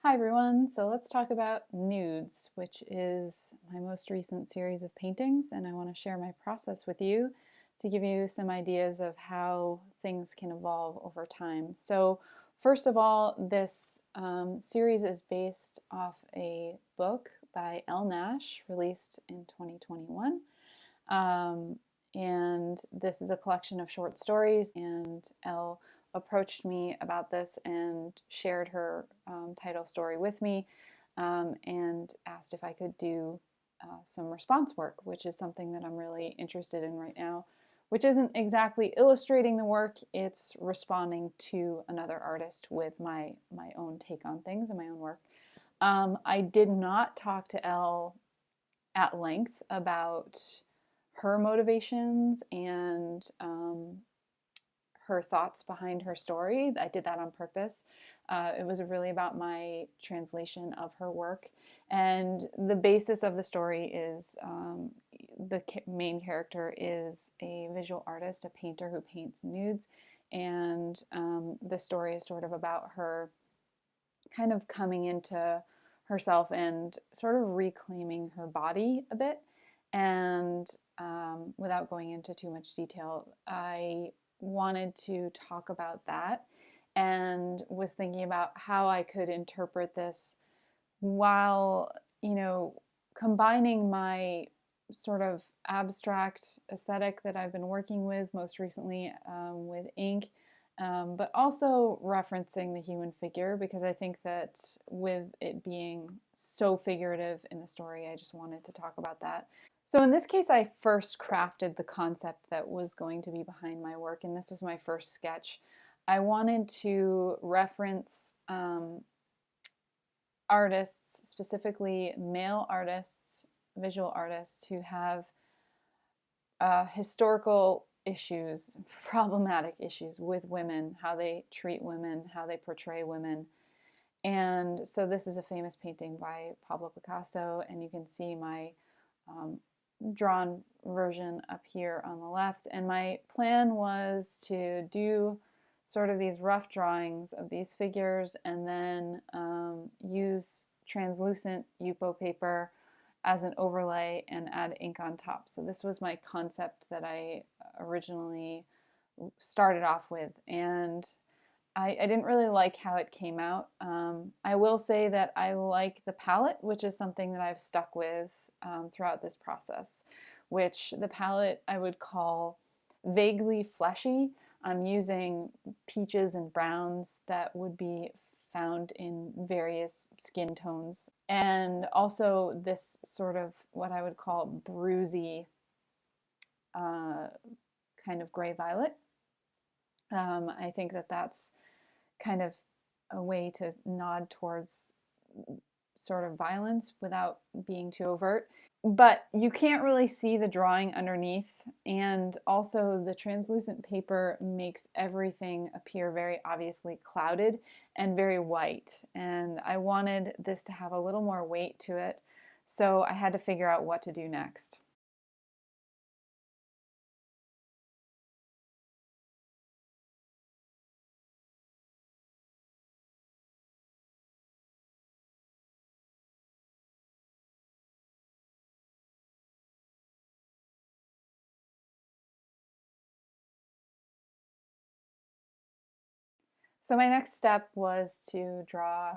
Hi everyone, so let's talk about nudes, which is my most recent series of paintings, and I want to share my process with you to give you some ideas of how things can evolve over time. So first of all, this series is based off a book by Elle Nash released in 2021. And this is a collection of short stories, and Elle approached me about this and shared her title story with me, and asked if I could do some response work, which is something that I'm really interested in right now, which isn't exactly illustrating the work, it's responding to another artist with my own take on things and my own work. I did not talk to Elle at length about her motivations and her thoughts behind her story. I did that on purpose. It was really about my translation of her work. And the basis of the story is the main character is a visual artist, a painter who paints nudes. And the story is sort of about her kind of coming into herself and sort of reclaiming her body a bit. And without going into too much detail, I wanted to talk about that and was thinking about how I could interpret this while, combining my sort of abstract aesthetic that I've been working with most recently with ink, but also referencing the human figure, because I think that with it being so figurative in the story, I just wanted to talk about that. So in this case, I first crafted the concept that was going to be behind my work, and this was my first sketch. I wanted to reference artists, specifically male artists, visual artists, who have historical issues, problematic issues with women, how they treat women, how they portray women. And so this is a famous painting by Pablo Picasso, and you can see my drawn version up here on the left. And my plan was to do sort of these rough drawings of these figures and then use translucent Yupo paper as an overlay and add ink on top. So this was my concept that I originally started off with, and I didn't really like how it came out. I will say that I like the palette, which is something that I've stuck with throughout this process, which the palette I would call vaguely fleshy. I'm using peaches and browns that would be found in various skin tones, and also this sort of what I would call bruisey kind of gray violet. I think that that's kind of a way to nod towards sort of violence without being too overt. But you can't really see the drawing underneath, and also the translucent paper makes everything appear very obviously clouded and very white, and I wanted this to have a little more weight to it, so I had to figure out what to do next. So my next step was to draw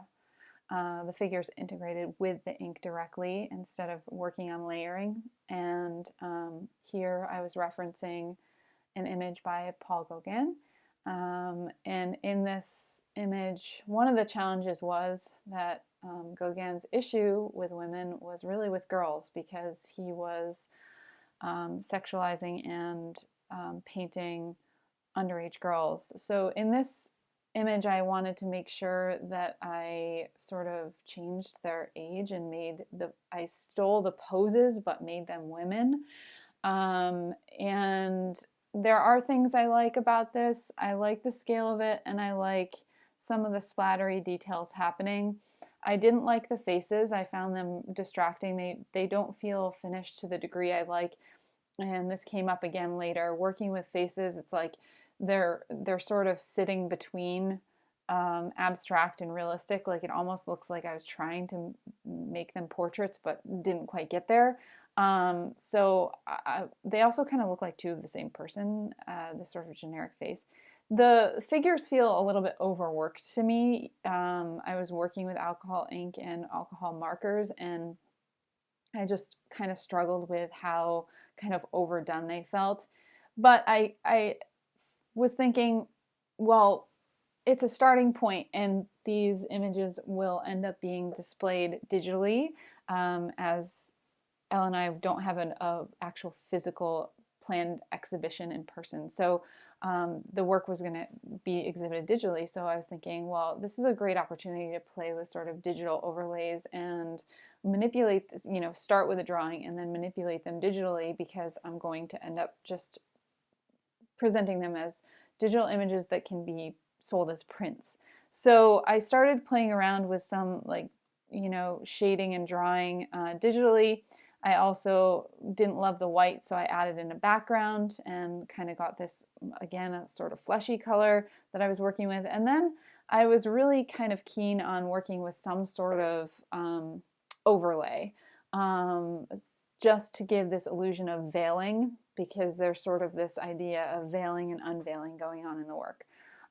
the figures integrated with the ink directly instead of working on layering. And here I was referencing an image by Paul Gauguin. And in this image, one of the challenges was that Gauguin's issue with women was really with girls, because he was sexualizing and painting underage girls. So in this image, I wanted to make sure that I sort of changed their age and I stole the poses but made them women. And there are things I like about this. I like the scale of it, and I like some of the splattery details happening. I didn't like the faces. I found them distracting. They don't feel finished to the degree I like. And this came up again later. Working with faces, it's like they're sort of sitting between abstract and realistic. Like, it almost looks like I was trying to make them portraits but didn't quite get there. So they also kind of look like two of the same person, this sort of generic face. The figures feel a little bit overworked to me. I was working with alcohol ink and alcohol markers, and I just kind of struggled with how kind of overdone they felt. But I was thinking, well, it's a starting point, and these images will end up being displayed digitally, as Elle and I don't have an actual physical planned exhibition in person. So the work was going to be exhibited digitally. So I was thinking, well, this is a great opportunity to play with sort of digital overlays and manipulate this, start with a drawing and then manipulate them digitally, because I'm going to end up just presenting them as digital images that can be sold as prints. So I started playing around with some shading and drawing digitally. I also didn't love the white, so I added in a background and kind of got this, again, a sort of fleshy color that I was working with. And then I was really kind of keen on working with some sort of overlay, just to give this illusion of veiling, because there's sort of this idea of veiling and unveiling going on in the work.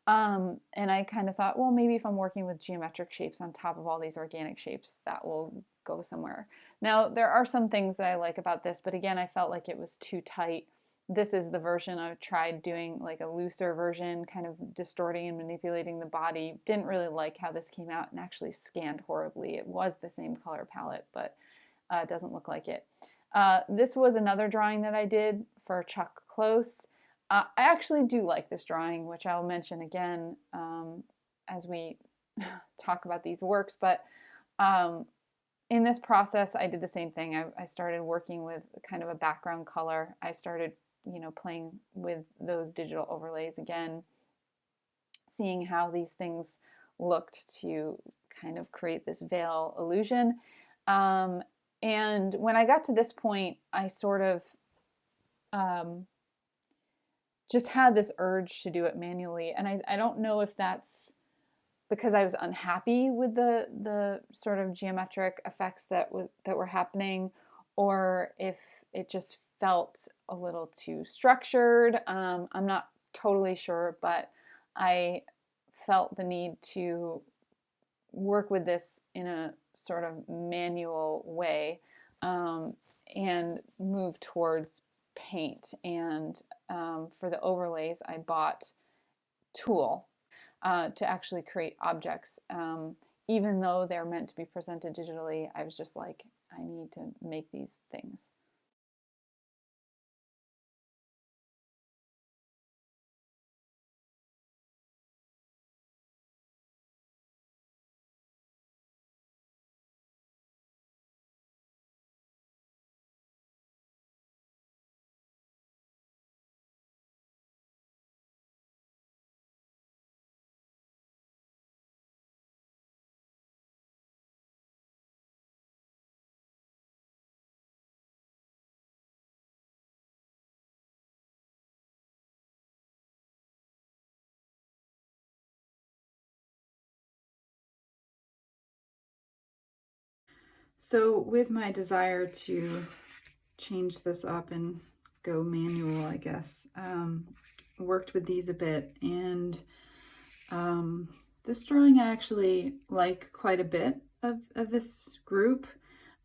And I kind of thought, well, maybe if I'm working with geometric shapes on top of all these organic shapes, that will go somewhere. Now, there are some things that I like about this, but again, I felt like it was too tight. This is the version I tried doing, like a looser version, kind of distorting and manipulating the body. Didn't really like how this came out, and actually scanned horribly. It was the same color palette, but it doesn't look like it. This was another drawing that I did for Chuck Close. I actually do like this drawing, which I'll mention again as we talk about these works, but in this process, I did the same thing. I started working with kind of a background color. I started, playing with those digital overlays again, seeing how these things looked to kind of create this veil illusion. And when I got to this point, I sort of just had this urge to do it manually. And I don't know if that's because I was unhappy with the sort of geometric effects that were happening, or if it just felt a little too structured. I'm not totally sure, but I felt the need to work with this in a sort of manual way, and move towards paint. And for the overlays, I bought tulle to actually create objects. Even though they're meant to be presented digitally, I was just like, I need to make these things. So with my desire to change this up and go manual, I guess, worked with these a bit, and this drawing I actually like quite a bit of this group.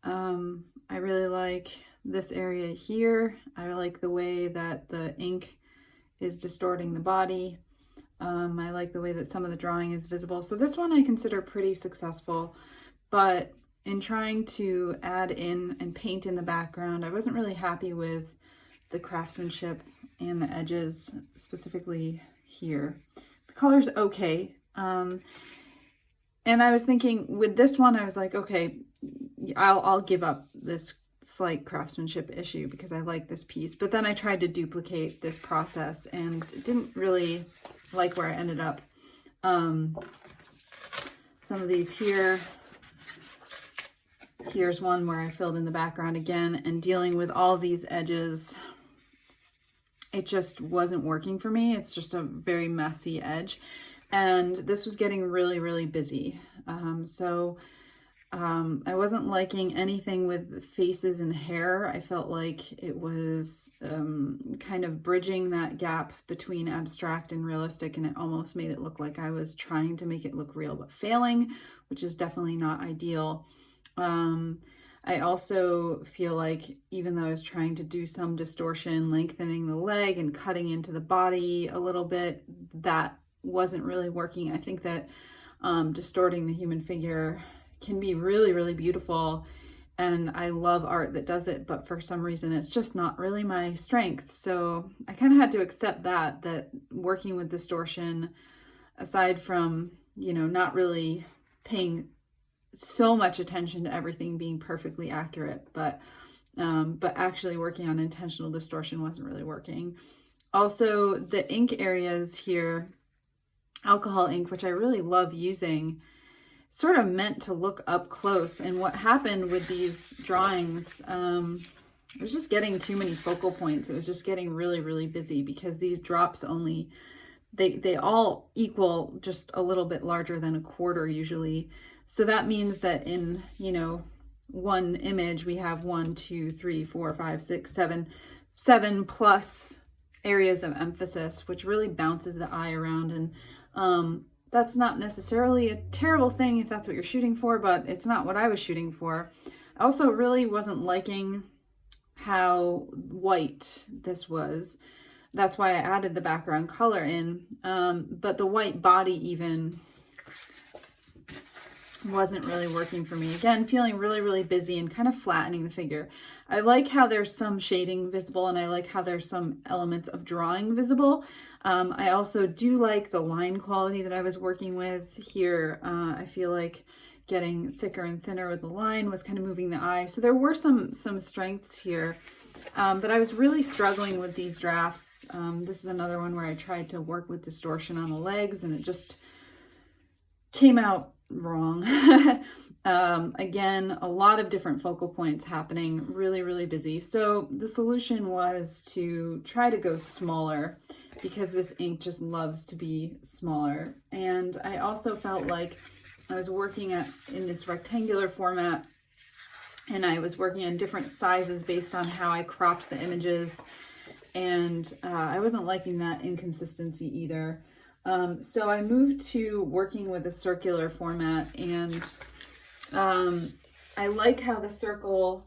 I really like this area here. I like the way that the ink is distorting the body. I like the way that some of the drawing is visible. So this one I consider pretty successful, but in trying to add in and paint in the background, I wasn't really happy with the craftsmanship and the edges, specifically here. The color's okay. And I was thinking with this one, I was like, okay, I'll give up this slight craftsmanship issue because I like this piece. But then I tried to duplicate this process and didn't really like where I ended up. Some of these here, here's one where I filled in the background again, and dealing with all these edges, it just wasn't working for me. It's just a very messy edge. and this was getting really, really busy. I wasn't liking anything with faces and hair. I felt like it was kind of bridging that gap between abstract and realistic, and it almost made it look like I was trying to make it look real but failing, which is definitely not ideal. I also feel like even though I was trying to do some distortion, lengthening the leg and cutting into the body a little bit, that wasn't really working. I think that distorting the human figure can be really, really beautiful, and I love art that does it, but for some reason it's just not really my strength. So I kind of had to accept that working with distortion, aside from, you know, not really paying so much attention to everything being perfectly accurate, but actually working on intentional distortion wasn't really working. Also, the ink areas here, alcohol ink, which I really love using, sort of meant to look up close. And what happened with these drawings, it was just getting too many focal points. It was just getting really, really busy because these drops only, they all equal just a little bit larger than a quarter usually. So that means that in, you know, one image we have 1, 2, 3, 4, 5, 6, 7 plus areas of emphasis, which really bounces the eye around. And that's not necessarily a terrible thing if that's what you're shooting for, but it's not what I was shooting for. I also really wasn't liking how white this was. That's why I added the background color in. But the white body even wasn't really working for me. Again, feeling really, really busy and kind of flattening the figure. I like how there's some shading visible, and I like how there's some elements of drawing visible. I also do like the line quality that I was working with here. I feel like getting thicker and thinner with the line was kind of moving the eye. So there were some strengths here, but I was really struggling with these drafts. This is another one where I tried to work with distortion on the legs, and it just came out wrong. Again, a lot of different focal points happening, really, really busy. So the solution was to try to go smaller, because this ink just loves to be smaller. And I also felt like I was working in this rectangular format, and I was working on different sizes based on how I cropped the images. And I wasn't liking that inconsistency either. So I moved to working with a circular format, and I like how the circle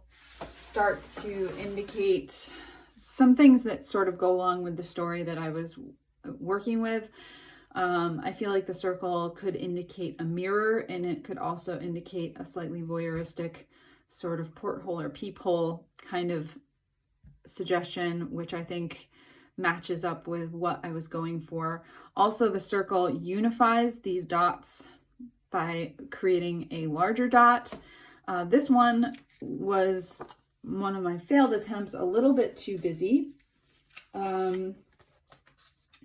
starts to indicate some things that sort of go along with the story that I was working with. I feel like the circle could indicate a mirror, and it could also indicate a slightly voyeuristic sort of porthole or peephole kind of suggestion, which I think matches up with what I was going for. Also, the circle unifies these dots by creating a larger dot. This one was one of my failed attempts, a little bit too busy. And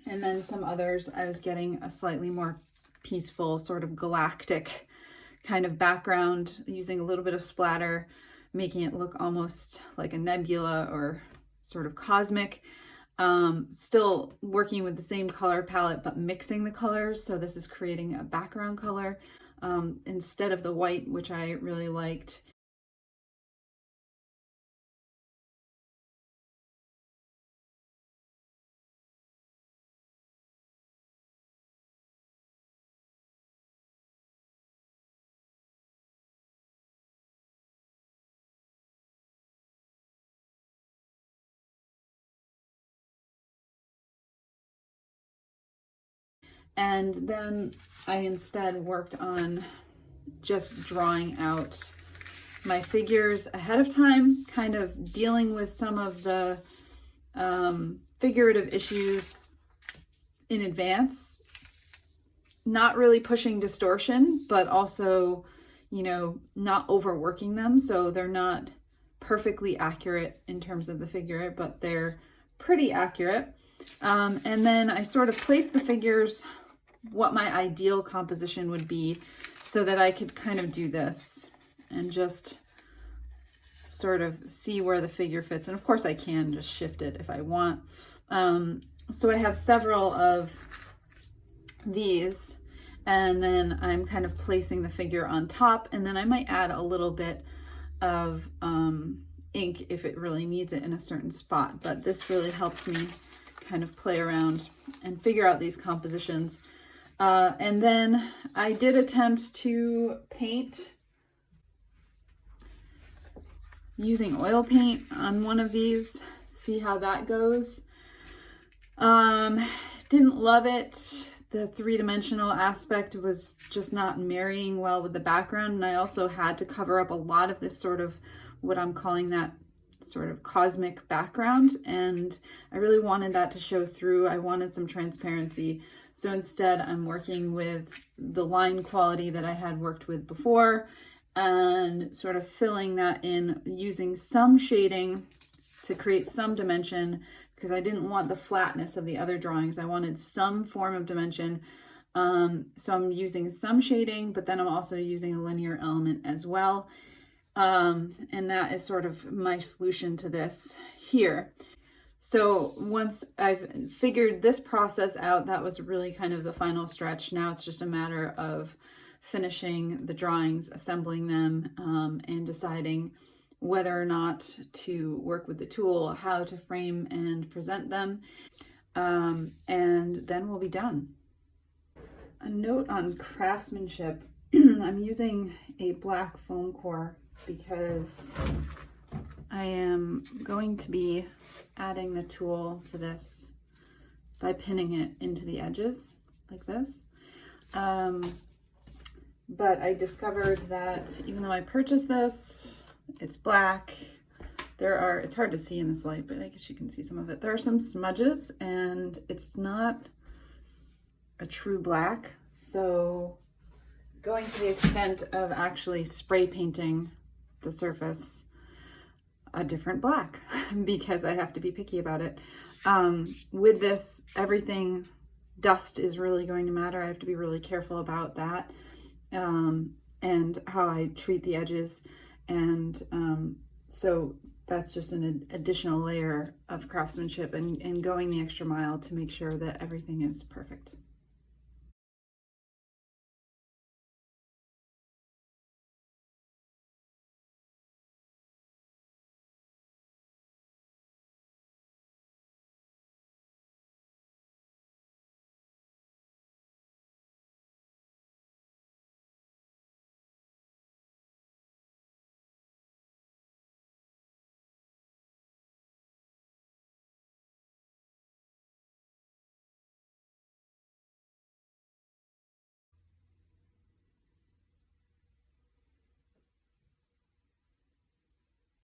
then some others, I was getting a slightly more peaceful, sort of galactic kind of background, using a little bit of splatter, making it look almost like a nebula or sort of cosmic. Still working with the same color palette, but mixing the colors. So this is creating a background color instead of the white, which I really liked. And then I instead worked on just drawing out my figures ahead of time, kind of dealing with some of the figurative issues in advance, not really pushing distortion, but also, you know, not overworking them. So they're not perfectly accurate in terms of the figure, but they're pretty accurate. And then I sort of placed the figures what my ideal composition would be, so that I could kind of do this and just sort of see where the figure fits. And of course I can just shift it if I want. So I have several of these, and then I'm kind of placing the figure on top, and then I might add a little bit of ink if it really needs it in a certain spot. But this really helps me kind of play around and figure out these compositions. And then I did attempt to paint using oil paint on one of these, see how that goes. Didn't love it. The three-dimensional aspect was just not marrying well with the background, and I also had to cover up a lot of this sort of what I'm calling that sort of cosmic background, and I really wanted that to show through. I wanted some transparency, so instead I'm working with the line quality that I had worked with before and sort of filling that in using some shading to create some dimension, because I didn't want the flatness of the other drawings. I wanted some form of dimension. So I'm using some shading, but then I'm also using a linear element as well. And that is sort of my solution to this here. So once I've figured this process out, that was really kind of the final stretch. Now it's just a matter of finishing the drawings, assembling them, and deciding whether or not to work with the tool, how to frame and present them, and then we'll be done. A note on craftsmanship, I'm using a black foam core because I am going to be adding the tool to this by pinning it into the edges like this. But I discovered that even though I purchased this, it's black. It's hard to see in this light, but I guess you can see some of it. There are some smudges and it's not a true black. So going to the extent of actually spray painting the surface a different black because I have to be picky about it. With this, everything, dust is really going to matter. I have to be really careful about that, and how I treat the edges. And so that's just an additional layer of craftsmanship and going the extra mile to make sure that everything is perfect.